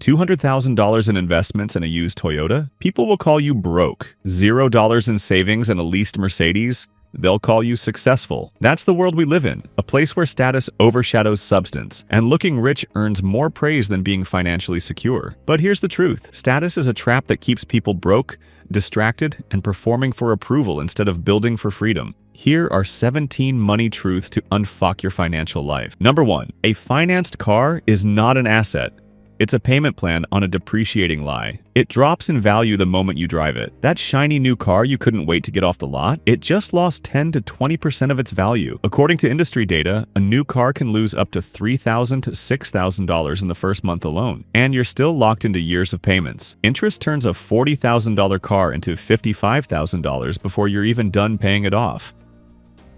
$200,000 in investments in a used Toyota? People will call you broke. $0 in savings in a leased Mercedes? They'll call you successful. That's the world we live in, a place where status overshadows substance, and looking rich earns more praise than being financially secure. But here's the truth. Status is a trap that keeps people broke, distracted, and performing for approval instead of building for freedom. Here are 17 money truths to unfuck your financial life. Number 1. A financed car is not an asset. It's a payment plan on a depreciating lie. It drops in value the moment you drive it. That shiny new car you couldn't wait to get off the lot, it just lost 10 to 20% of its value. According to industry data, a new car can lose up to $3,000 to $6,000 in the first month alone, and you're still locked into years of payments. Interest turns a $40,000 car into $55,000 before you're even done paying it off.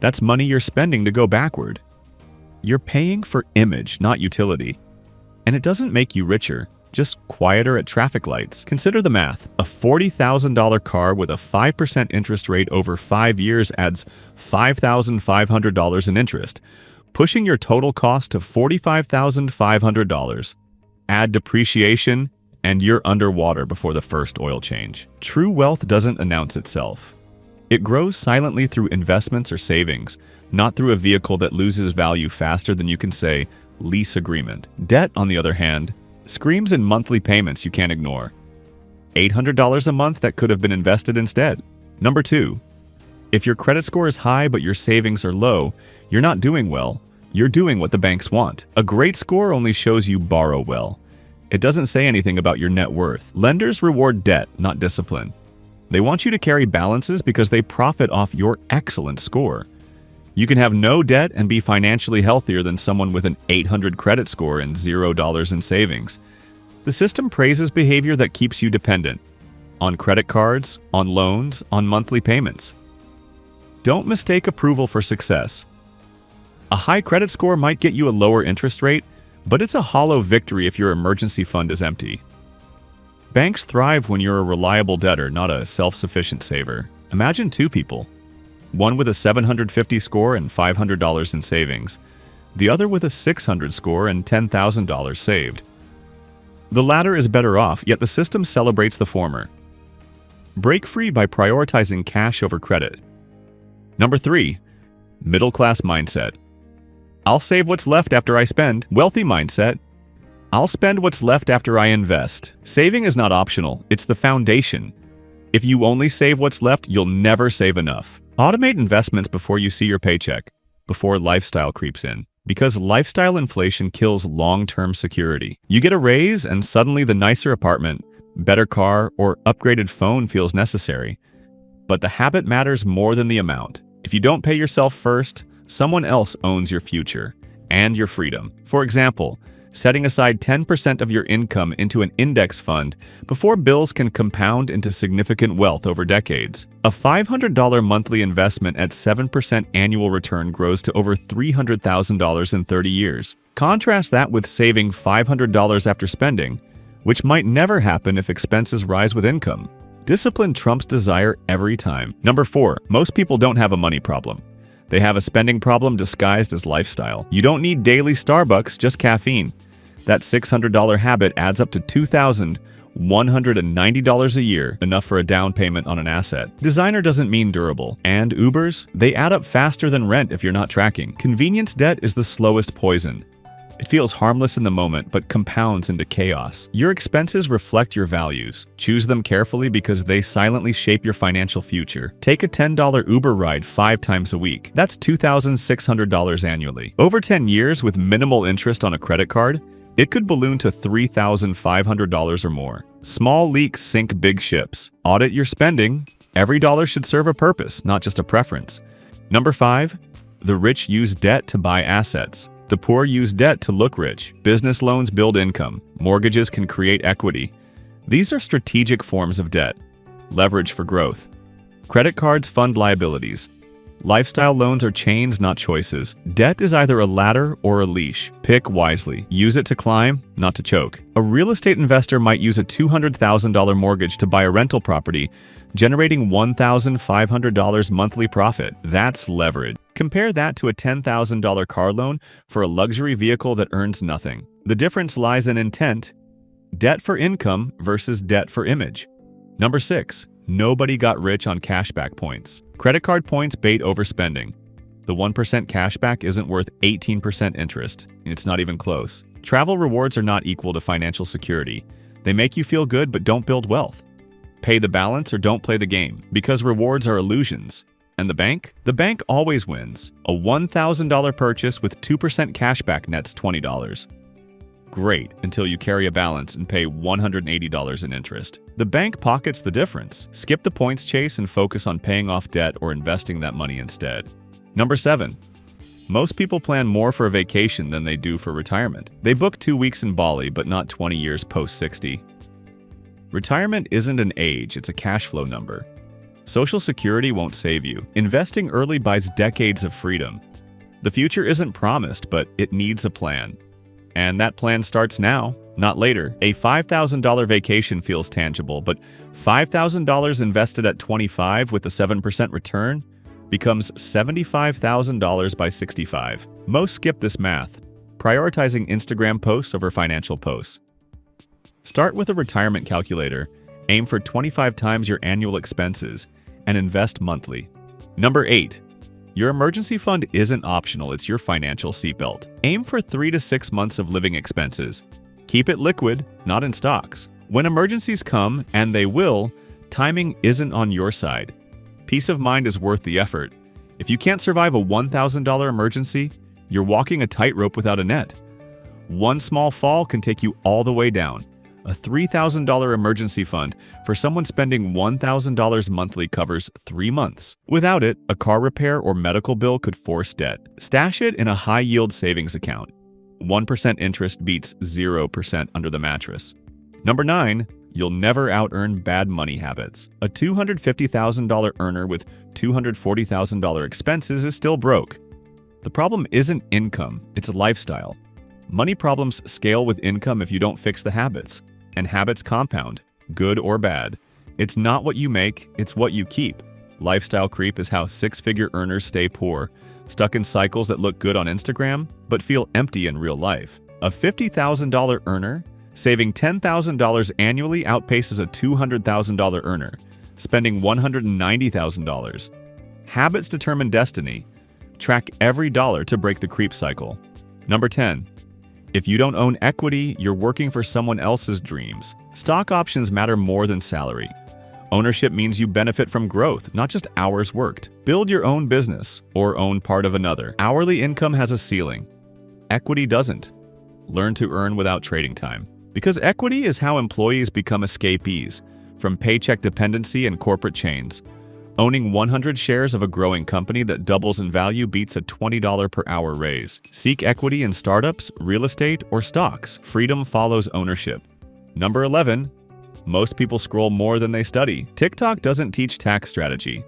That's money you're spending to go backward. You're paying for image, not utility. And it doesn't make you richer, just quieter at traffic lights. Consider the math. A $40,000 car with a 5% interest rate over 5 years adds $5,500 in interest, pushing your total cost to $45,500. Add depreciation, and you're underwater before the first oil change. True wealth doesn't announce itself. It grows silently through investments or savings, not through a vehicle that loses value faster than you can say, lease agreement. Debt, on the other hand, screams in monthly payments you can't ignore. $800 a month that could have been invested instead. Number 2. If your credit score is high but your savings are low, you're not doing well. You're doing what the banks want. A great score only shows you borrow well. It doesn't say anything about your net worth. Lenders reward debt, not discipline. They want you to carry balances because they profit off your excellent score. You can have no debt and be financially healthier than someone with an 800 credit score and $0 in savings. The system praises behavior that keeps you dependent on credit cards, on loans, on monthly payments. Don't mistake approval for success. A high credit score might get you a lower interest rate, but it's a hollow victory if your emergency fund is empty. Banks thrive when you're a reliable debtor, not a self-sufficient saver. Imagine 2 people. One with a 750 score and $500 in savings, the other with a 600 score and $10,000 saved. The latter is better off, yet the system celebrates the former. Break free by prioritizing cash over credit. Number 3. Middle-class mindset. I'll save what's left after I spend. Wealthy mindset. I'll spend what's left after I invest. Saving is not optional, it's the foundation. If you only save what's left, you'll never save enough. Automate investments before you see your paycheck, before lifestyle creeps in. Because lifestyle inflation kills long-term security. You get a raise and suddenly the nicer apartment, better car, or upgraded phone feels necessary. But the habit matters more than the amount. If you don't pay yourself first, someone else owns your future and your freedom. For example, setting aside 10% of your income into an index fund before bills can compound into significant wealth over decades. A $500 monthly investment at 7% annual return grows to over $300,000 in 30 years. Contrast that with saving $500 after spending, which might never happen if expenses rise with income. Discipline trumps desire every time. Number 4. Most people don't have a money problem. They have a spending problem disguised as lifestyle. You don't need daily Starbucks, just caffeine. That $600 habit adds up to $2,190 a year, enough for a down payment on an asset. Designer doesn't mean durable. And Ubers? They add up faster than rent if you're not tracking. Convenience debt is the slowest poison. It feels harmless in the moment, but compounds into chaos. Your expenses reflect your values. Choose them carefully because they silently shape your financial future. Take a $10 Uber ride 5 times a week. That's $2,600 annually. Over 10 years with minimal interest on a credit card, it could balloon to $3,500 or more. Small leaks sink big ships. Audit your spending. Every dollar should serve a purpose, not just a preference. Number 5. The rich use debt to buy assets. The poor use debt to look rich. Business loans build income. Mortgages can create equity. These are strategic forms of debt. Leverage for growth. Credit cards fund liabilities. Lifestyle loans are chains, not choices. Debt is either a ladder or a leash. Pick wisely. Use it to climb, not to choke. A real estate investor might use a $200,000 mortgage to buy a rental property, generating $1,500 monthly profit. That's leverage. Compare that to a $10,000 car loan for a luxury vehicle that earns nothing. The difference lies in intent Debt for income versus debt for image. Number 6. Nobody got rich on cashback points. Credit card points bait overspending. The 1% cashback isn't worth 18% interest. It's not even close. Travel rewards are not equal to financial security. They make you feel good but don't build wealth. Pay the balance or don't play the game, because rewards are illusions. And the bank? The bank always wins. A $1,000 purchase with 2% cashback nets $20. Great, until you carry a balance and pay $180 in interest. The bank pockets the difference. Skip the points chase and focus on paying off debt or investing that money instead. Number 7. Most people plan more for a vacation than they do for retirement. They book 2 weeks in Bali, but not 20 years post-60. Retirement isn't an age, it's a cash flow number. Social Security won't save you. Investing early buys decades of freedom. The future isn't promised, but it needs a plan. And that plan starts now, not later. A $5,000 vacation feels tangible, but $5,000 invested at 25 with a 7% return becomes $75,000 by 65. Most skip this math, prioritizing Instagram posts over financial posts. Start with a retirement calculator, aim for 25 times your annual expenses, and invest monthly. Number 8. Your emergency fund isn't optional, it's your financial seatbelt. Aim for 3 to 6 months of living expenses. Keep it liquid, not in stocks. When emergencies come, and they will, timing isn't on your side. Peace of mind is worth the effort. If you can't survive a $1,000 emergency, you're walking a tightrope without a net. One small fall can take you all the way down. A $3,000 emergency fund for someone spending $1,000 monthly covers 3 months. Without it, a car repair or medical bill could force debt. Stash it in a high-yield savings account. 1% interest beats 0% under the mattress. Number 9. You'll never out-earn bad money habits. A $250,000 earner with $240,000 expenses is still broke. The problem isn't income, it's lifestyle. Money problems scale with income if you don't fix the habits. And habits compound, good or bad. It's not what you make, it's what you keep. Lifestyle creep is how 6-figure earners stay poor, stuck in cycles that look good on Instagram, but feel empty in real life. A $50,000 earner saving $10,000 annually outpaces a $200,000 earner, spending $190,000. Habits determine destiny. Track every dollar to break the creep cycle. Number 10. If you don't own equity, you're working for someone else's dreams. Stock options matter more than salary. Ownership means you benefit from growth, not just hours worked. Build your own business or own part of another. Hourly income has a ceiling. Equity doesn't. Learn to earn without trading time. Because equity is how employees become escapees from paycheck dependency and corporate chains. Owning 100 shares of a growing company that doubles in value beats a $20 per hour raise. Seek equity in startups, real estate, or stocks. Freedom follows ownership. Number 11. Most people scroll more than they study. TikTok doesn't teach tax strategy.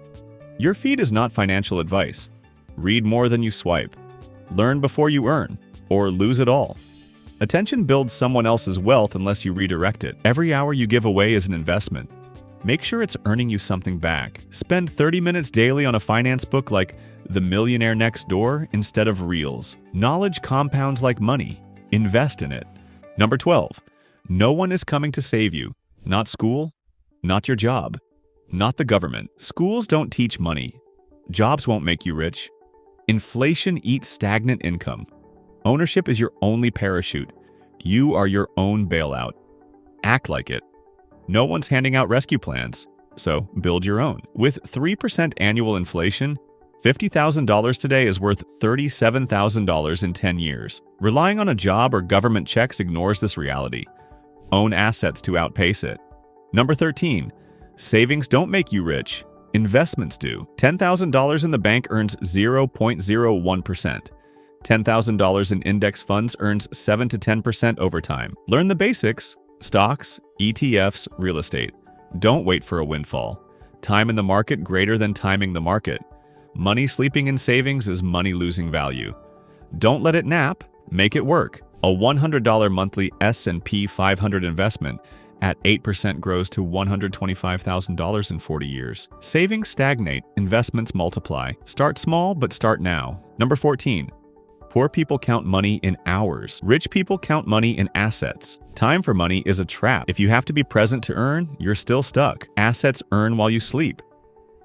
Your feed is not financial advice. Read more than you swipe. Learn before you earn, or lose it all. Attention builds someone else's wealth unless you redirect it. Every hour you give away is an investment. Make sure it's earning you something back. Spend 30 minutes daily on a finance book like The Millionaire Next Door instead of Reels. Knowledge compounds like money. Invest in it. Number 12. No one is coming to save you. Not school, not your job, not the government. Schools don't teach money. Jobs won't make you rich. Inflation eats stagnant income. Ownership is your only parachute. You are your own bailout. Act like it. No one's handing out rescue plans, so build your own. With 3% annual inflation, $50,000 today is worth $37,000 in 10 years. Relying on a job or government checks ignores this reality. Own assets to outpace it. Number 13. Savings don't make you rich. Investments do. $10,000 in the bank earns 0.01%. $10,000 in index funds earns 7 to 10% over time. Learn the basics. Stocks, ETFs, real estate. Don't wait for a windfall. Time in the market greater than timing the market. Money sleeping in savings is money losing value. Don't let it nap, make it work. A $100 monthly S&P 500 investment at 8% grows to $125,000 in 40 years. Savings stagnate, investments multiply. Start small, but start now. Number 14. Poor people count money in hours. Rich people count money in assets. Time for money is a trap. If you have to be present to earn, you're still stuck. Assets earn while you sleep.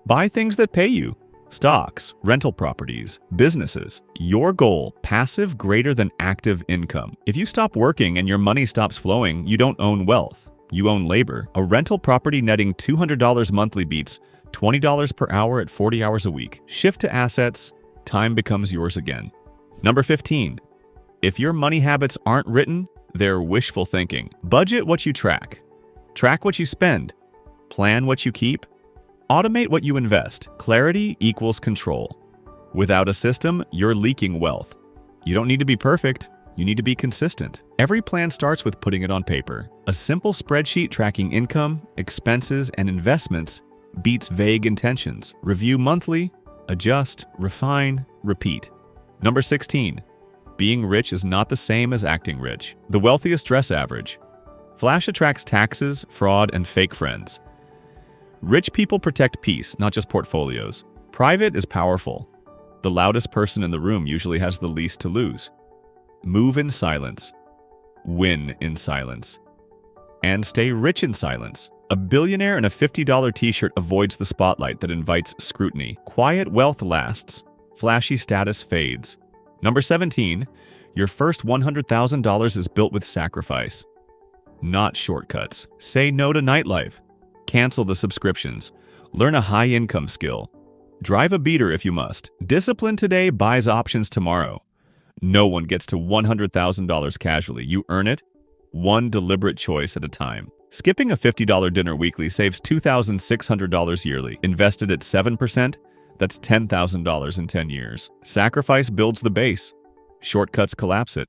Buy things that pay you. Stocks, rental properties, businesses. Your goal, passive greater than active income. If you stop working and your money stops flowing, you don't own wealth. You own labor. A rental property netting $200 monthly beats $20 per hour at 40 hours a week. Shift to assets, time becomes yours again. Number 15. If your money habits aren't written, they're wishful thinking. Budget what you track. Track what you spend. Plan what you keep. Automate what you invest. Clarity equals control. Without a system, you're leaking wealth. You don't need to be perfect. You need to be consistent. Every plan starts with putting it on paper. A simple spreadsheet tracking income, expenses, and investments beats vague intentions. Review monthly, adjust, refine, repeat. Number 16. Being rich is not the same as acting rich. The wealthiest dress average. Flash attracts taxes, fraud, and fake friends. Rich people protect peace, not just portfolios. Private is powerful. The loudest person in the room usually has the least to lose. Move in silence. Win in silence. And stay rich in silence. A billionaire in a $50 t-shirt avoids the spotlight that invites scrutiny. Quiet wealth lasts. Flashy status fades. Number 17. Your first $100,000 is built with sacrifice, not shortcuts. Say no to nightlife. Cancel the subscriptions. Learn a high-income skill. Drive a beater if you must. Discipline today buys options tomorrow. No one gets to $100,000 casually. You earn it, one deliberate choice at a time. Skipping a $50 dinner weekly saves $2,600 yearly. Invested at 7%, that's $10,000 in 10 years. Sacrifice builds the base. Shortcuts collapse it.